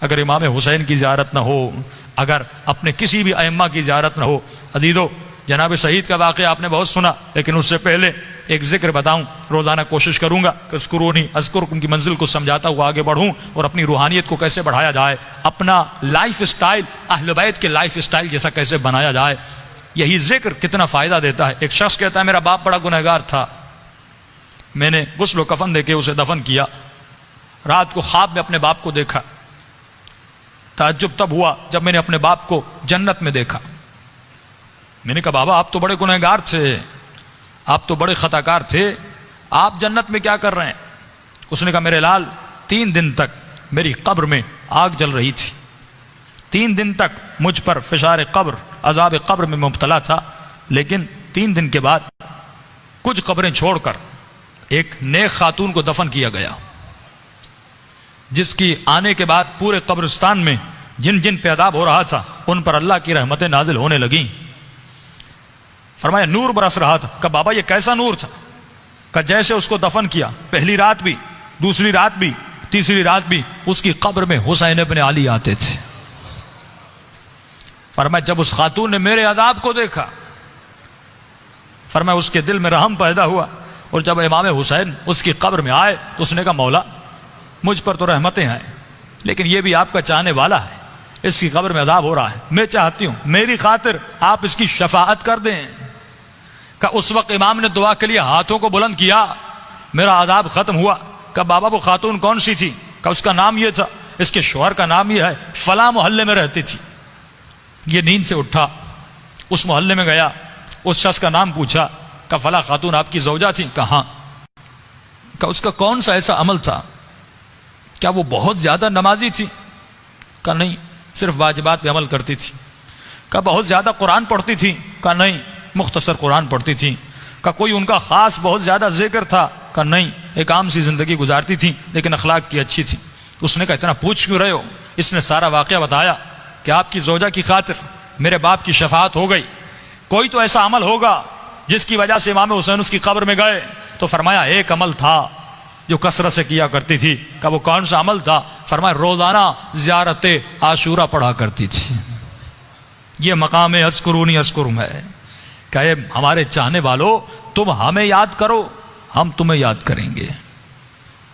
اگر امام حسین کی زیارت نہ ہو، اگر اپنے کسی بھی ائمہ کی زیارت نہ ہو۔ عزیزو، جناب سعید کا واقعہ آپ نے بہت سنا، لیکن اس سے پہلے ایک ذکر بتاؤں۔ روزانہ کوشش کروں گا کہ اذکرونی اذکرکم کی منزل کو سمجھاتا ہوا آگے بڑھوں، اور اپنی روحانیت کو کیسے بڑھایا جائے، اپنا لائف سٹائل اہل بیت کے لائف سٹائل جیسا کیسے بنایا جائے۔ یہی ذکر کتنا فائدہ دیتا ہے۔ ایک شخص کہتا ہے میرا باپ بڑا گنہگار تھا، میں نے غسل و کفن دے کے اسے دفن کیا، رات کو خواب میں اپنے باپ کو دیکھا، تعجب تب ہوا جب میں نے اپنے باپ کو جنت میں دیکھا۔ میں نے کہا بابا آپ تو بڑے گنہگار تھے، آپ تو بڑے خطا کار تھے، آپ جنت میں کیا کر رہے ہیں؟ اس نے کہا میرے لال 3 دن تک میری قبر میں آگ جل رہی تھی، 3 دن تک مجھ پر فشار قبر عذاب قبر میں مبتلا تھا، لیکن 3 دن کے بعد کچھ قبریں چھوڑ کر ایک نیک خاتون کو دفن کیا گیا، جس کی آنے کے بعد پورے قبرستان میں جن جن پہ عذاب ہو رہا تھا ان پر اللہ کی رحمتیں نازل ہونے لگیں۔ فرمایا نور برس رہا تھا۔ کہا بابا یہ کیسا نور تھا؟ کہ جیسے اس کو دفن کیا، پہلی رات بھی، دوسری رات بھی، تیسری رات بھی اس کی قبر میں حسین ابن علی آتے تھے۔ فرمایا جب اس خاتون نے میرے عذاب کو دیکھا، فرمایا اس کے دل میں رحم پیدا ہوا، اور جب امام حسین اس کی قبر میں آئے تو اس نے کہا مولا مجھ پر تو رحمتیں ہیں، لیکن یہ بھی آپ کا چاہنے والا ہے، اس کی قبر میں عذاب ہو رہا ہے، میں چاہتی ہوں میری خاطر آپ اس کی شفاعت کر دیں۔ کہ اس وقت امام نے دعا کے لیے ہاتھوں کو بلند کیا، میرا عذاب ختم ہوا۔ کہ بابا وہ خاتون کون سی تھی؟ کہ اس کا نام یہ تھا، اس کے شوہر کا نام یہ ہے، فلاں محلے میں رہتی تھی۔ یہ نیند سے اٹھا، اس محلے میں گیا، اس شخص کا نام پوچھا، کہ فلاں خاتون آپ کی زوجہ تھی؟ کہاں؟ کہ اس کا کون سا ایسا عمل تھا؟ کیا وہ بہت زیادہ نمازی تھی؟ کہ نہیں، صرف واجبات پہ عمل کرتی تھی۔ کہ بہت زیادہ قرآن پڑھتی تھی؟ کہ نہیں، مختصر قرآن پڑھتی تھی۔ کہ کوئی ان کا خاص بہت زیادہ ذکر تھا؟ کہ نہیں، ایک عام سی زندگی گزارتی تھی لیکن اخلاق کی اچھی تھی۔ اس نے کہا اتنا پوچھ کیوں رہے ہو؟ اس نے سارا واقعہ بتایا کہ آپ کی زوجہ کی خاطر میرے باپ کی شفاعت ہو گئی، کوئی تو ایسا عمل ہوگا جس کی وجہ سے امام حسین اس کی قبر میں گئے۔ تو فرمایا ایک عمل تھا جو کثرت سے کیا کرتی تھی۔ کہ وہ کون سا عمل تھا؟ فرمایا روزانہ زیارت عاشورہ پڑھا کرتی تھی۔ یہ مقام اذکرونی اذکرکم ہے کہ اے ہمارے چاہنے والو تم ہمیں یاد کرو، ہم تمہیں یاد کریں گے۔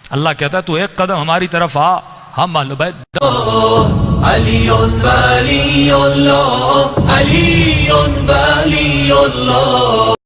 اللہ کہتا ہے تو ایک قدم ہماری طرف آ، ہم اہل بیت علی ولی اللہ، علی ولی اللہ۔